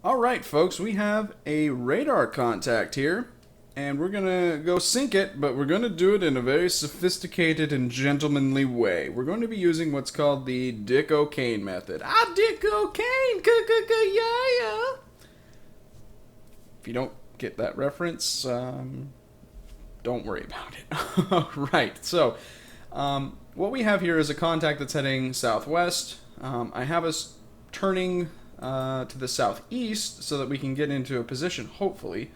Alright folks, we have a radar contact here, and we're gonna go sink it, but we're gonna do it in a very sophisticated and gentlemanly way. We're going to be using what's called the Dick O'Kane method. Ah, Dick O'Kane! KAKAKA yeeahhh! If you don't get that reference, don't worry about it. Alright, so, what we have here is a contact that's heading southwest. I have us turning to the southeast so that we can get into a position, hopefully.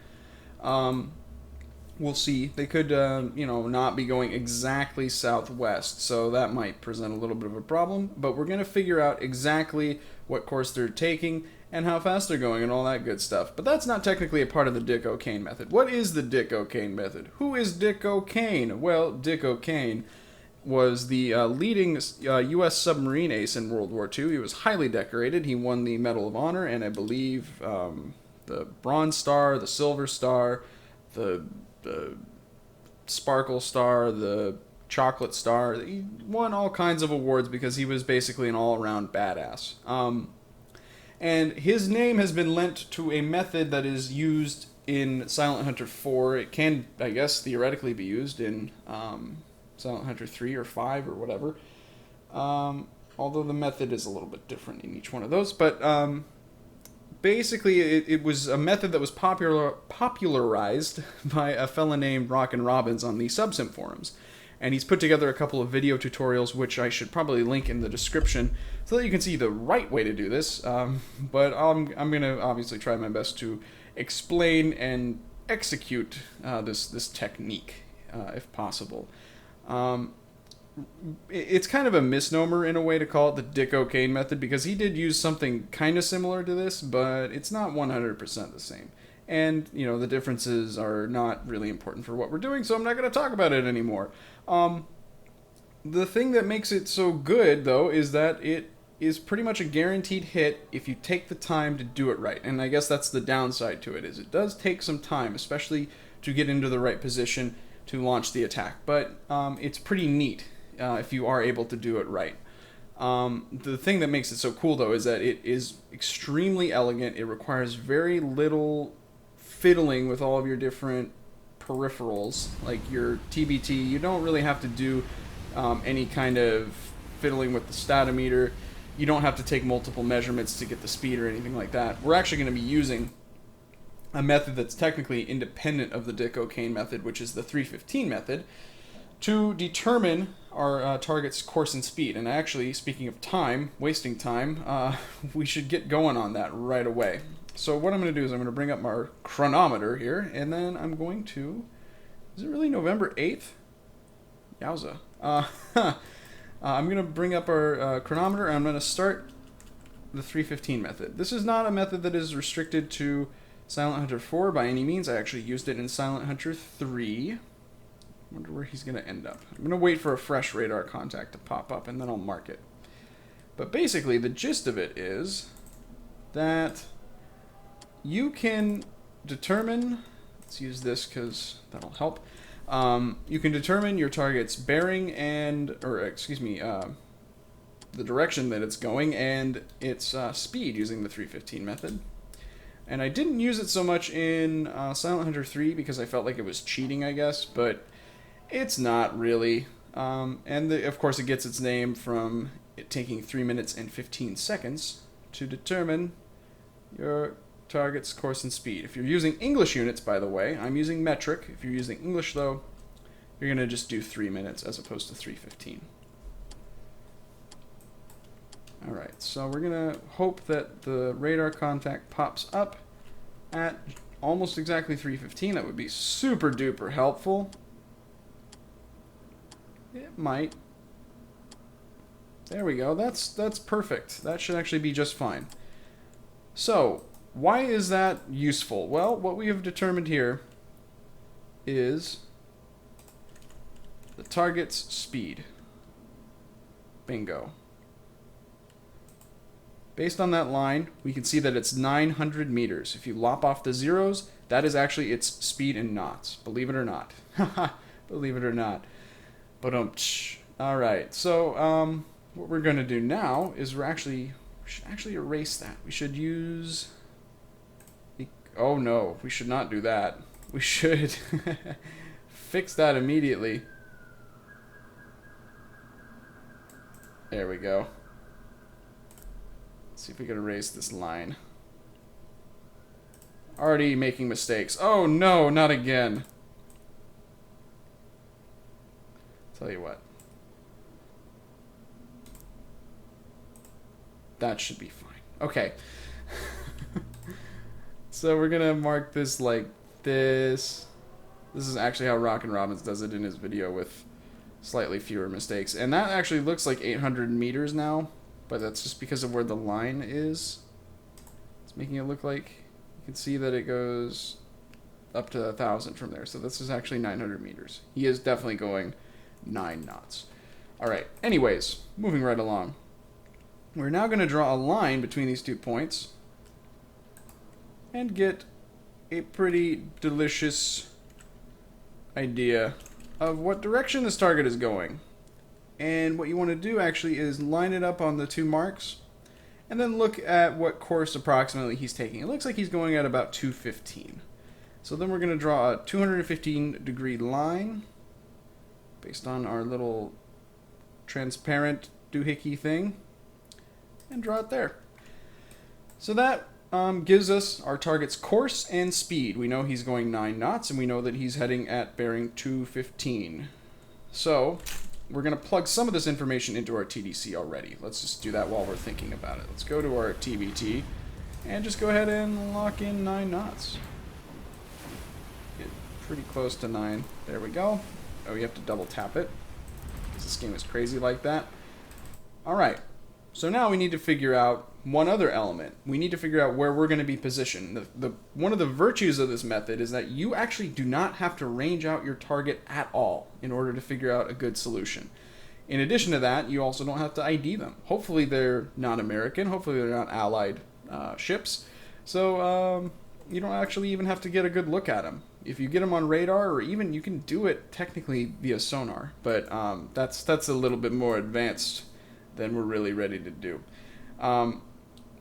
We'll see. They could, not be going exactly southwest, so that might present a little bit of a problem. But we're going to figure out exactly what course they're taking and how fast they're going and all that good stuff. But that's not technically a part of the Dick O'Kane method. What is the Dick O'Kane method? Who is Dick O'Kane? Well, Dick O'Kane was the leading U.S. submarine ace in World War II. He was highly decorated. He won the Medal of Honor and I believe the Bronze Star, the Silver Star, the Sparkle Star, the Chocolate Star. He won all kinds of awards because he was basically an all-around badass. And his name has been lent to a method that is used in Silent Hunter 4. It can, I guess, theoretically be used in Silent Hunter 3 or 5 or whatever. Although the method is a little bit different in each one of those. But basically, it was a method that was popularized by a fella named Rockin Robbins on the Subsim forums. And he's put together a couple of video tutorials, which I should probably link in the description, so that you can see the right way to do this. But I'm going to obviously try my best to explain and execute this technique, if possible. It's kind of a misnomer in a way to call it the Dick O'Kane method, because he did use something kind of similar to this, but it's not 100% the same. And, the differences are not really important for what we're doing, so I'm not going to talk about it anymore. The thing that makes it so good, though, is that it is pretty much a guaranteed hit if you take the time to do it right. And I guess that's the downside to it, is it does take some time, especially to get into the right position to launch the attack. But it's pretty neat if you are able to do it right. The thing that makes it so cool, though, is that it is extremely elegant. It requires very little fiddling with all of your different peripherals, like your TBT. You don't really have to do any kind of fiddling with the statometer. You don't have to take multiple measurements to get the speed or anything like that. We're actually going to be using a method that's technically independent of the Dick O'Kane method, which is the 315 method, to determine our target's course and speed. And actually, speaking of time, wasting time, we should get going on that right away. So what I'm going to do is I'm going to bring up our chronometer here, and then I'm going to... Is it really November 8th? Yowza. I'm going to bring up our chronometer, and I'm going to start the 315 method. This is not a method that is restricted to Silent Hunter 4 by any means. I actually used it in Silent Hunter 3. I wonder where he's going to end up. I'm going to wait for a fresh radar contact to pop up, and then I'll mark it. But basically, the gist of it is that you can determine... Let's use this because that'll help. You can determine your target's bearing the direction that it's going and its speed using the 315 method. And I didn't use it so much in Silent Hunter 3 because I felt like it was cheating, I guess, but it's not really. Of course, it gets its name from it taking 3 minutes and 15 seconds to determine your target's course and speed. If you're using English units, by the way, I'm using metric. If you're using English, though, you're going to just do 3 minutes as opposed to 3:15. Alright, so we're going to hope that the radar contact pops up at almost exactly 3:15. That would be super duper helpful. It might. There we go. That's perfect. That should actually be just fine. So, why is that useful? Well, what we have determined here is the target's speed. Bingo. Based on that line, we can see that it's 900 meters. If you lop off the zeros, that is actually its speed in knots. Believe it or not. Believe it or not. But alright, so what we're going to do now is we should actually erase that. We should use Oh no, we should not do that. We should fix that immediately. There we go. Let's see if we can erase this line. Already making mistakes. Oh no, not again. Tell you what. That should be fine. Okay. So we're gonna mark this like this. This is actually how Rockin Robbins does it in his video with slightly fewer mistakes. And that actually looks like 800 meters now, but that's just because of where the line is. It's making it look like, you can see that it goes up to 1,000 from there. So this is actually 900 meters. He is definitely going 9 knots. All right, anyways, moving right along. We're now going to draw a line between these 2 points and get a pretty delicious idea of what direction this target is going. And what you want to do actually is line it up on the 2 marks and then look at what course approximately he's taking. It looks like he's going at about 215. So then we're going to draw a 215-degree line based on our little transparent doohickey thing and draw it there. So that gives us our target's course and speed. We know he's going 9 knots, and we know that he's heading at bearing 215. So we're going to plug some of this information into our TDC already. Let's just do that while we're thinking about it. Let's go to our TBT and just go ahead and lock in 9 knots. Get pretty close to 9. There we go. Oh, you have to double tap it, because this game is crazy like that. All right. So now we need to figure out one other element. We need to figure out where we're going to be positioned. One of the virtues of this method is that you actually do not have to range out your target at all in order to figure out a good solution. In addition to that, you also don't have to ID them. Hopefully they're not American. Hopefully they're not Allied ships. So you don't actually even have to get a good look at them. If you get them on radar, or even you can do it technically via sonar, but that's a little bit more advanced than we're really ready to do.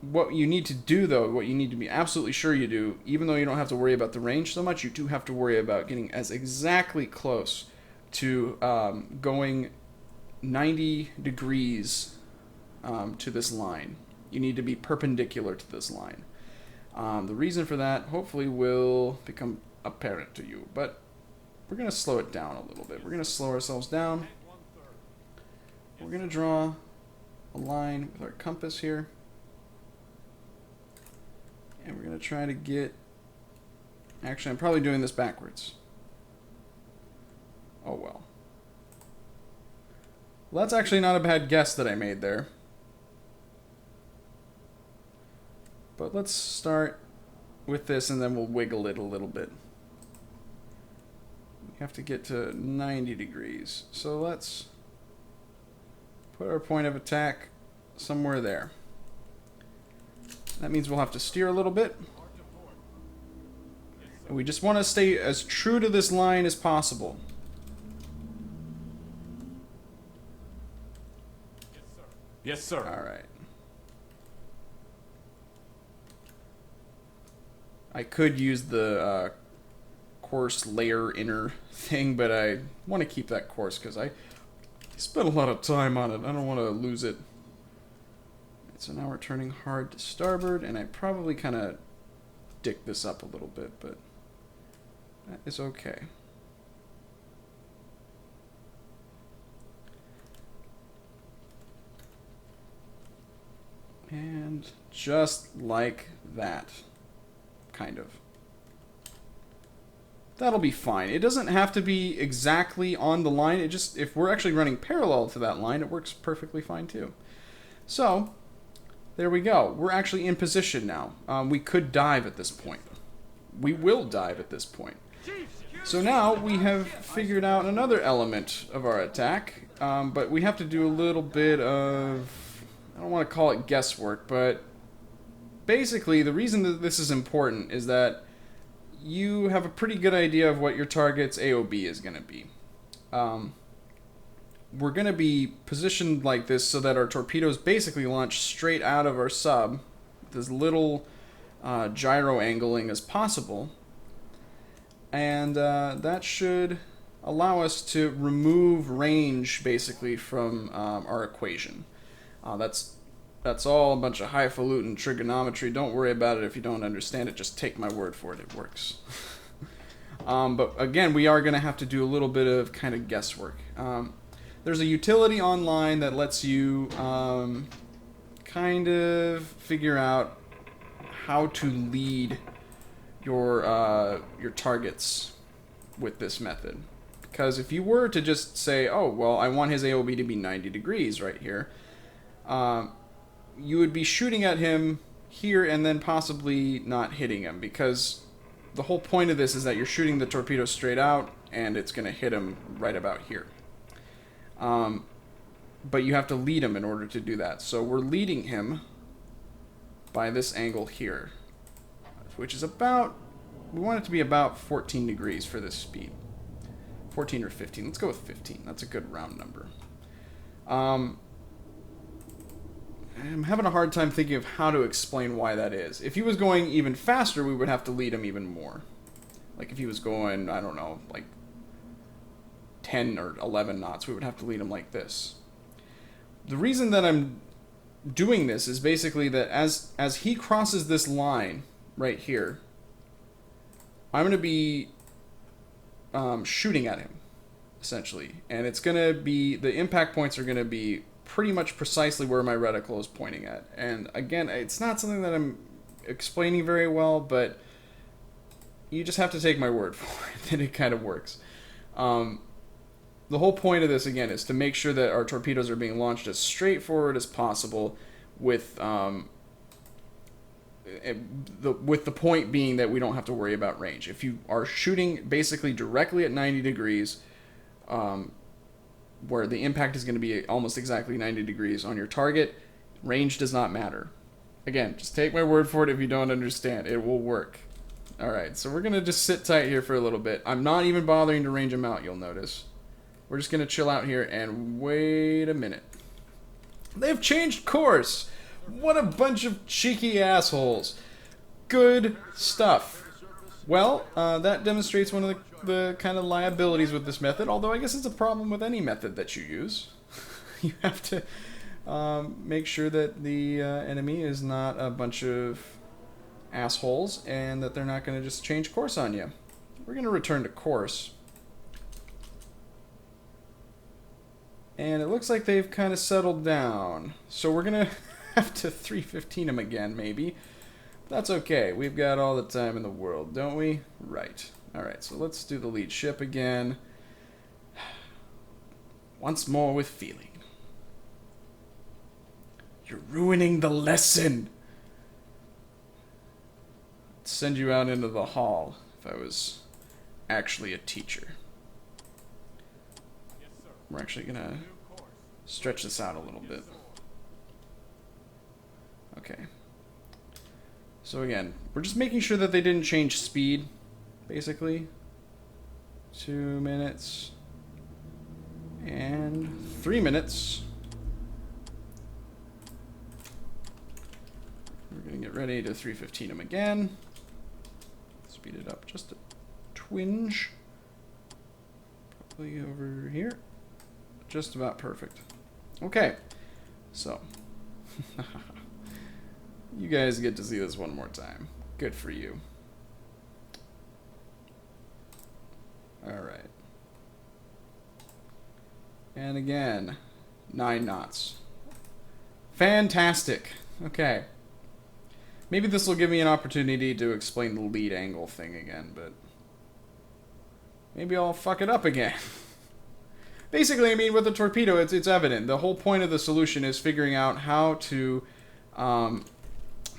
What you need to do, though, what you need to be absolutely sure you do, even though you don't have to worry about the range so much, you do have to worry about getting as exactly close to going 90 degrees to this line. You need to be perpendicular to this line. The reason for that hopefully will become apparent to you, but we're going to slow it down a little bit. We're going to slow ourselves down. We're going to draw a line with our compass here, and we're going to try to get, actually I'm probably doing this backwards. Oh well. Well, that's actually not a bad guess that I made there. But let's start with this and then we'll wiggle it a little bit. We have to get to 90 degrees. So let's put our point of attack somewhere there. That means we'll have to steer a little bit. And we just want to stay as true to this line as possible. Yes, sir. All right. I could use the course layer inner thing, but I want to keep that course because I spent a lot of time on it. I don't want to lose it. So now we're turning hard to starboard, and I probably kind of dick this up a little bit, but that is okay. And just like that, kind of. That'll be fine. It doesn't have to be exactly on the line. It just, if we're actually running parallel to that line, it works perfectly fine too. So, there we go. We're actually in position now. We could dive at this point. We will dive at this point. So now we have figured out another element of our attack, but we have to do a little bit of, I don't want to call it guesswork, but basically the reason that this is important is that you have a pretty good idea of what your target's AOB is going to be. We're going to be positioned like this so that our torpedoes basically launch straight out of our sub with as little gyro angling as possible. And that should allow us to remove range basically from our equation. That's all a bunch of highfalutin trigonometry. Don't worry about it if you don't understand it. Just take my word for it. It works. But again, we are going to have to do a little bit of kind of guesswork. There's a utility online that lets you kind of figure out how to lead your targets with this method. Because if you were to just say, oh, well, I want his AOB to be 90 degrees right here, you would be shooting at him here and then possibly not hitting him, because the whole point of this is that you're shooting the torpedo straight out and it's going to hit him right about here. But you have to lead him in order to do that. So we're leading him by this angle here, which is about, we want it to be about 14 degrees for this speed. 14 or 15. Let's go with 15. That's a good round number. I'm having a hard time thinking of how to explain why that is. If he was going even faster, we would have to lead him even more. Like if he was going, I don't know, like 10 or 11 knots, we would have to lead him like this. The reason that I'm doing this is basically that as he crosses this line right here, I'm going to be shooting at him, essentially. And it's going to be, the impact points are going to be pretty much precisely where my reticle is pointing at. And again, it's not something that I'm explaining very well, but you just have to take my word for it that it kind of works. The whole point of this, again, is to make sure that our torpedoes are being launched as straightforward as possible, with the point being that we don't have to worry about range. If you are shooting basically directly at 90 degrees, where the impact is going to be almost exactly 90 degrees on your target, range does not matter. Again, just take my word for it if you don't understand. It will work. Alright, so we're going to just sit tight here for a little bit. I'm not even bothering to range them out, you'll notice. We're just going to chill out here and wait a minute. They've changed course! What a bunch of cheeky assholes. Good stuff. Well, that demonstrates one of the kind of liabilities with this method, although I guess it's a problem with any method that you use. You have to make sure that the enemy is not a bunch of assholes and that they're not going to just change course on you. We're going to return to course. And it looks like they've kind of settled down. So we're going to have to 315 them again, maybe. That's okay. We've got all the time in the world, don't we? Right. Alright, so let's do the lead ship again. Once more with feeling. You're ruining the lesson! I'd send you out into the hall if I was actually a teacher. We're actually gonna stretch this out a little bit. Okay. So again, we're just making sure that they didn't change speed, basically. 2 minutes. And 3 minutes. We're gonna get ready to 315 them again. Speed it up just a twinge. Probably over here. Just about perfect. Okay, so you guys get to see this one more time. Good for you. Alright. And again, 9 knots. Fantastic. Okay. Maybe this will give me an opportunity to explain the lead angle thing again, but maybe I'll fuck it up again. Basically, I mean, with the torpedo, it's evident. The whole point of the solution is figuring out how to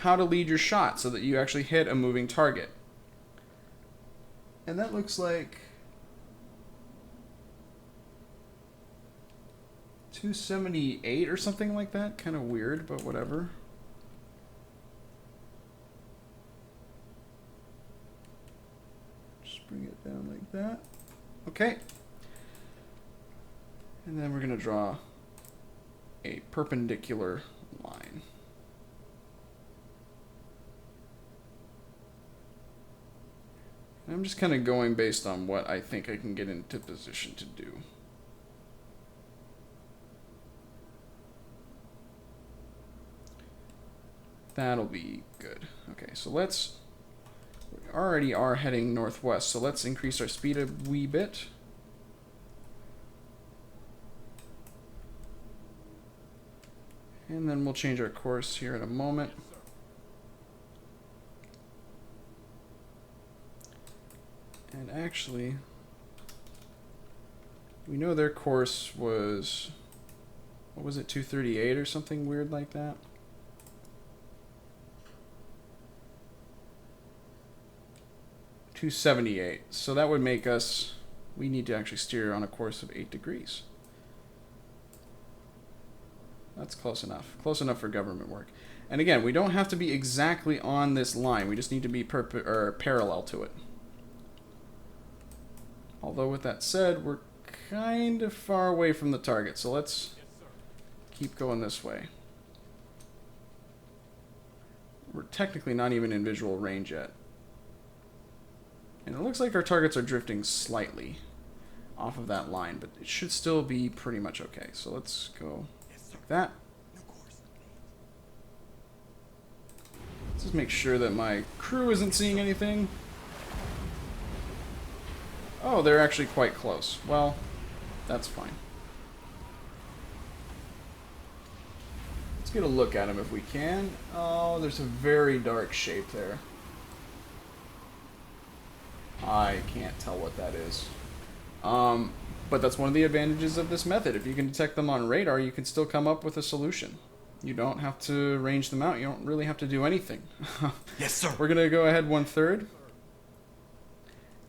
lead your shot so that you actually hit a moving target. And that looks like 278 or something like that. Kind of weird, but whatever. Just bring it down like that. Okay. And then we're going to draw a perpendicular line. I'm just kind of going based on what I think I can get into position to do. That'll be good. Okay, so we already are heading northwest, so let's increase our speed a wee bit. And then we'll change our course here in a moment. And actually, we know their course was, what was it, 238 or something weird like that? .278. So that would make us, we need to actually steer on a course of 8 degrees. That's close enough. Close enough for government work. And again, we don't have to be exactly on this line. We just need to be parallel to it. Although with that said, we're kind of far away from the target. So let's keep going this way. We're technically not even in visual range yet. And it looks like our targets are drifting slightly off of that line, but it should still be pretty much okay. So let's go like that. Let's just make sure that my crew isn't seeing anything. Oh, they're actually quite close. Well, that's fine. Let's get a look at them if we can. Oh, there's a very dark shape there. I can't tell what that is. But that's one of the advantages of this method. If you can detect them on radar, you can still come up with a solution. You don't have to range them out. You don't really have to do anything. Yes, sir. We're going to go ahead 1/3.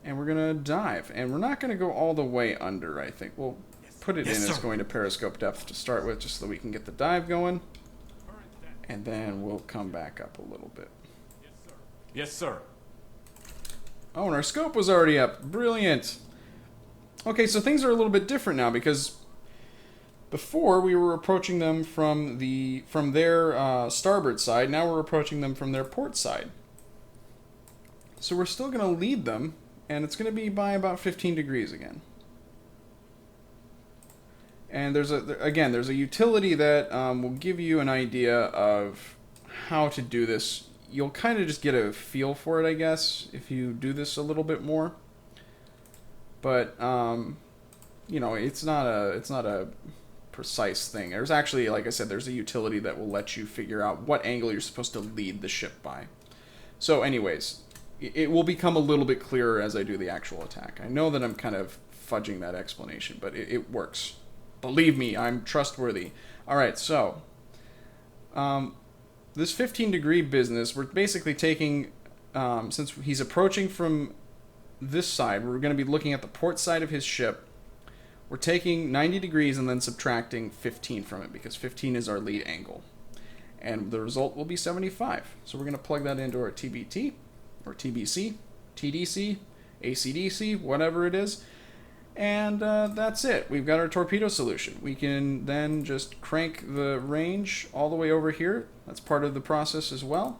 And we're going to dive. And we're not going to go all the way under, I think. We'll put it in as going to periscope depth to start with, just so that we can get the dive going. And then we'll come back up a little bit. Yes, sir. Oh, and our scope was already up. Brilliant. Okay, so things are a little bit different now, because before we were approaching them from their starboard side. Now we're approaching them from their port side. So we're still going to lead them, and it's going to be by about 15 degrees again. And there's a utility that will give you an idea of how to do this. You'll kind of just get a feel for it, I guess, if you do this a little bit more. But you know, it's not a precise thing. There's actually, like I said, there's a utility that will let you figure out what angle you're supposed to lead the ship by. So, anyways, it will become a little bit clearer as I do the actual attack. I know that I'm kind of fudging that explanation, but it works. Believe me, I'm trustworthy. All right, so this 15-degree business, we're basically taking, since he's approaching from this side, we're going to be looking at the port side of his ship. We're taking 90 degrees and then subtracting 15 from it, because 15 is our lead angle. And the result will be 75. So we're going to plug that into our TBT, or TBC, TDC, ACDC, whatever it is. And that's it. We've got our torpedo solution. We can then just crank the range all the way over here. That's part of the process as well.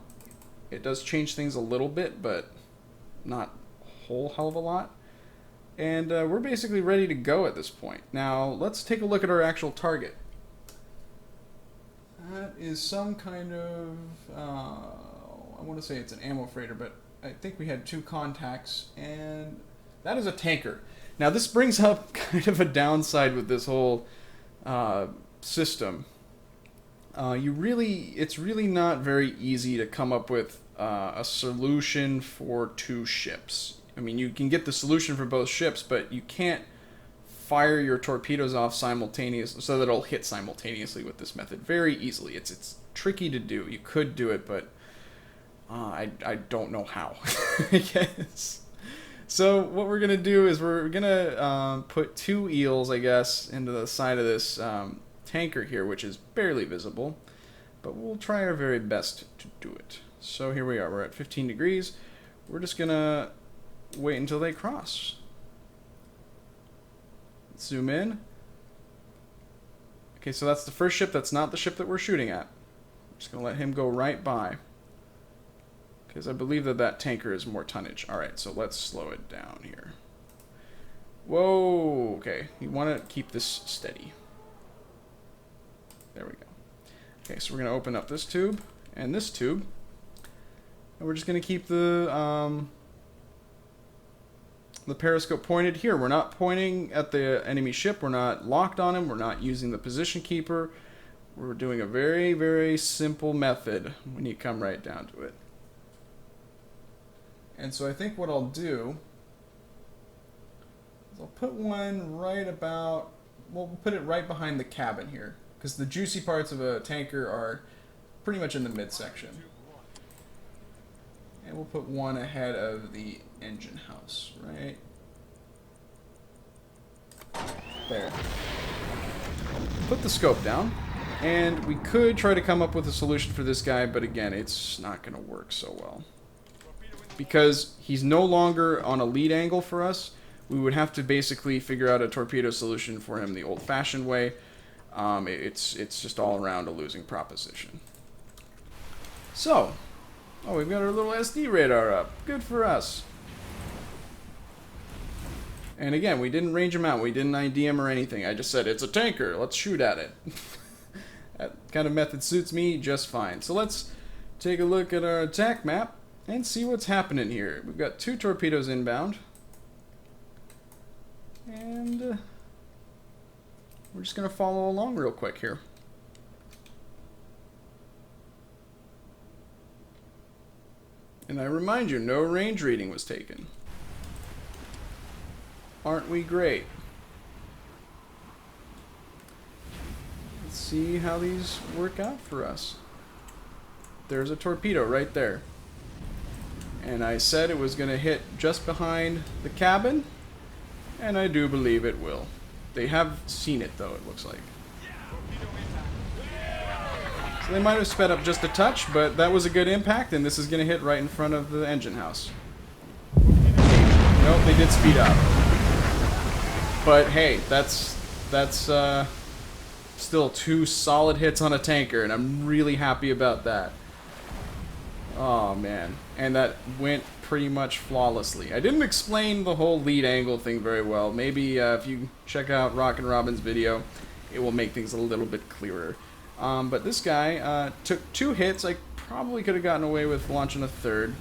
It does change things a little bit, but not a whole hell of a lot. And we're basically ready to go at this point. Now, let's take a look at our actual target. That is some kind of, I want to say it's an ammo freighter, but I think we had 2 contacts, and that is a tanker. Now, this brings up kind of a downside with this whole system. It's really not very easy to come up with a solution for 2 ships. I mean, you can get the solution for both ships, but you can't fire your torpedoes off simultaneously so that it'll hit simultaneously with this method very easily. It's tricky to do. You could do it, but I don't know how, I guess. So what we're going to do is we're going to put 2 eels, I guess, into the side of this tanker here, which is barely visible. But we'll try our very best to do it. So here we are. We're at 15 degrees. We're just going to wait until they cross. Let's zoom in. Okay, so that's the first ship. That's not the ship that we're shooting at. I'm just going to let him go right by. because I believe that that tanker is more tonnage. Alright, so let's slow it down here. Whoa, okay. You want to keep this steady. There we go. Okay, so we're going to open up this tube and this tube. And we're just going to keep the periscope pointed here. We're not pointing at the enemy ship. We're not locked on him. We're not using the position keeper. We're doing a very, very simple method when you come right down to it. And so I think what I'll do is I'll put one right about, we'll put it right behind the cabin here, because the juicy parts of a tanker are pretty much in the midsection. And we'll put one ahead of the engine house, right there. Put the scope down, and we could try to come up with a solution for this guy, but again, it's not going to work so well. Because he's no longer on a lead angle for us, we would have to basically figure out a torpedo solution for him the old-fashioned way. It's just all around a losing proposition. So, oh, we've got our little SD radar up. Good for us. And again, we didn't range him out. We didn't ID him or anything. I just said, it's a tanker. Let's shoot at it. That kind of method suits me just fine. So let's take a look at our attack map and see what's happening here. We've got 2 torpedoes inbound. And we're just going to follow along real quick here. And I remind you, no range reading was taken. Aren't we great? Let's see how these work out for us. There's a torpedo right there. And I said it was going to hit just behind the cabin, and I do believe it will. They have seen it though, it looks like. So they might have sped up just a touch, but that was a good impact, and this is going to hit right in front of the engine house. Nope, they did speed up. But hey, that's still 2 solid hits on a tanker, and I'm really happy about that. Oh man, and that went pretty much flawlessly. I didn't explain the whole lead angle thing very well. Maybe if you check out Rockin Robbins' video, it will make things a little bit clearer. But this guy took 2 hits. I probably could have gotten away with launching a 3rd.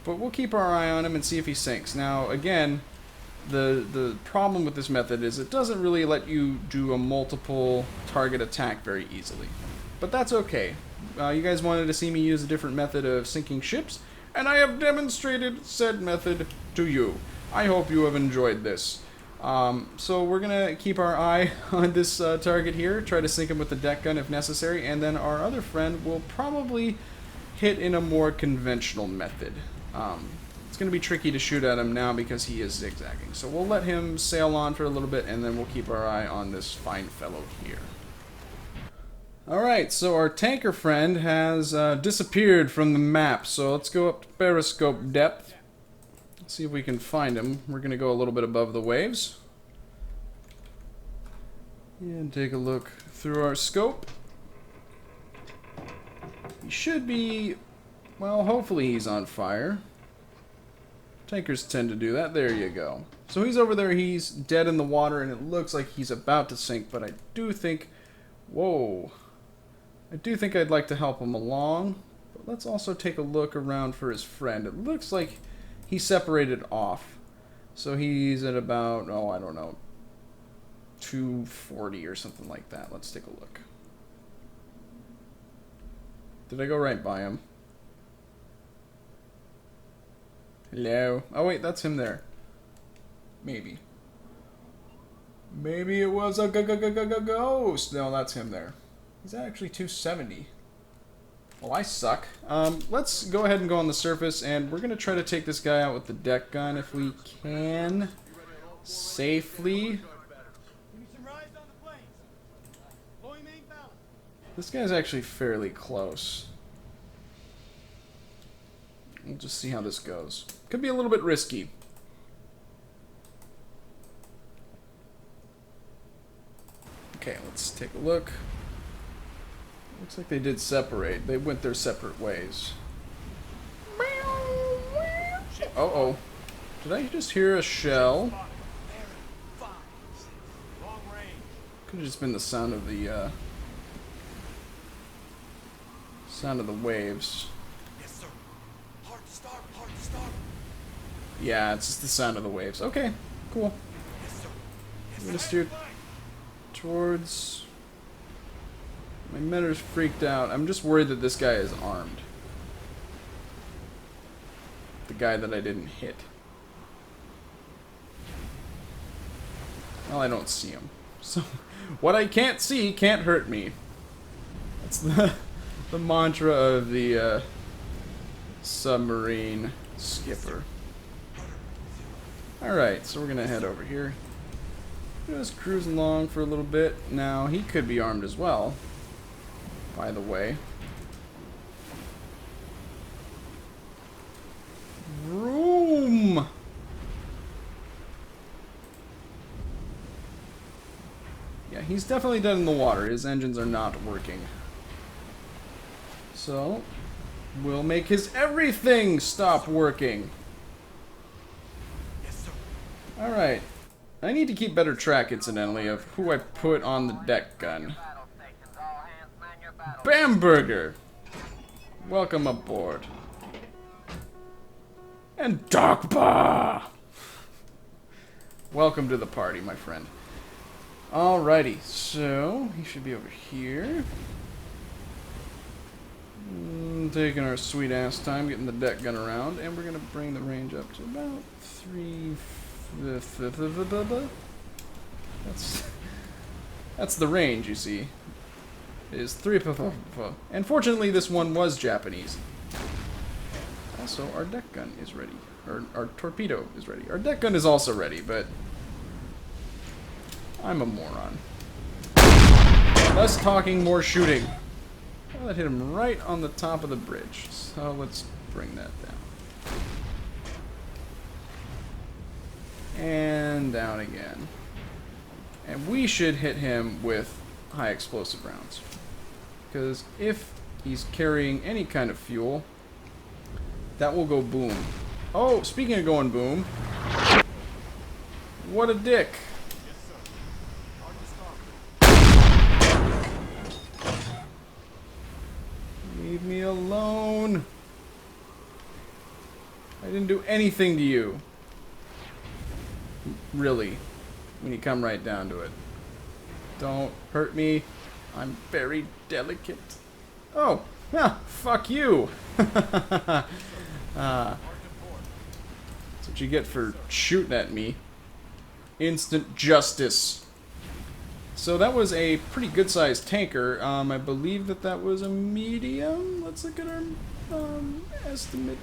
But we'll keep our eye on him and see if he sinks. Now, again, the problem with this method is it doesn't really let you do a multiple target attack very easily. But that's okay. You guys wanted to see me use a different method of sinking ships, and I have demonstrated said method to you. I hope you have enjoyed this. So we're going to keep our eye on this target here, try to sink him with the deck gun if necessary, and then our other friend will probably hit in a more conventional method. It's going to be tricky to shoot at him now because he is zigzagging. So we'll let him sail on for a little bit, and then we'll keep our eye on this fine fellow here. Alright, so our tanker friend has disappeared from the map, so let's go up to periscope depth. See if we can find him. We're going to go a little bit above the waves. And take a look through our scope. He should be, well, hopefully he's on fire. Tankers tend to do that. There you go. So he's over there, he's dead in the water, and it looks like he's about to sink, but I do think, whoa, I do think I'd like to help him along. But let's also take a look around for his friend. It looks like he separated off. So he's at about, oh, I don't know, 240 or something like that. Let's take a look. Did I go right by him? Hello? Oh wait, that's him there. Maybe. Maybe it was a ghost. No, that's him there. He's actually 270. Well, I suck. Let's go ahead and go on the surface, and we're going to try to take this guy out with the deck gun if we can. Safely. This guy's actually fairly close. We'll just see how this goes. Could be a little bit risky. Okay, let's take a look. Looks like they did separate. They went their separate ways. Uh-oh. Did I just hear a shell? Could have just been the sound of the waves. Yes, sir. Hard to start, hard to start. Yeah, it's just the sound of the waves. Okay, cool. Yes, sir. I'm gonna steer towards... My mentor's freaked out. I'm just worried that this guy is armed. The guy that I didn't hit. Well, I don't see him. So, what I can't see can't hurt me. That's the mantra of the submarine skipper. Alright, so we're gonna head over here. Just cruising along for a little bit. Now, he could be armed as well, by the way. Vroom! Yeah, he's definitely dead in the water. His engines are not working. So, we'll make his everything stop working. Yes, sir. Alright. I need to keep better track, incidentally, of who I put on the deck gun. Bamberger! Welcome aboard. And Dogba! Welcome to the party, my friend. Alrighty, so he should be over here. Taking our sweet ass time getting the deck gun around, and we're gonna bring the range up to about 3. That's the range, you see. It is 3. And fortunately, this one was Japanese. Also, our deck gun is ready. Our torpedo is ready. Our deck gun is also ready, but I'm a moron. Less talking, more shooting. Well, that hit him right on the top of the bridge. So let's bring that down. And down again. And we should hit him with high explosive rounds. Because if he's carrying any kind of fuel, that will go boom. Oh, speaking of going boom, what a dick. Leave me alone. I didn't do anything to you. Really, when you come right down to it. Don't hurt me. I'm very delicate. Oh, yeah, fuck you. That's what you get for shooting at me. Instant justice. So that was a pretty good-sized tanker. I believe that was a medium. Let's look at our estimate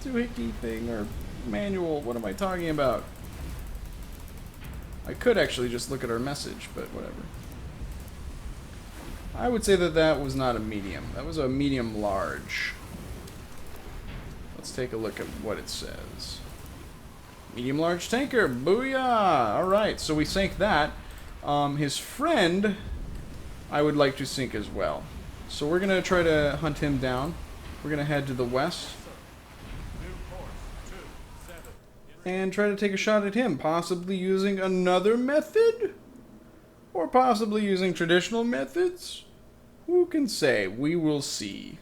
doohickey thing, or manual. What am I talking about? I could actually just look at our message, but whatever. I would say that was not a medium. That was a medium large. Let's take a look at what it says. Medium large tanker. Booyah! Alright, so we sank that. His friend, I would like to sink as well. So we're going to try to hunt him down. We're going to head to the west. And try to take a shot at him. Possibly using another method? Or possibly using traditional methods? Who can say? We will see.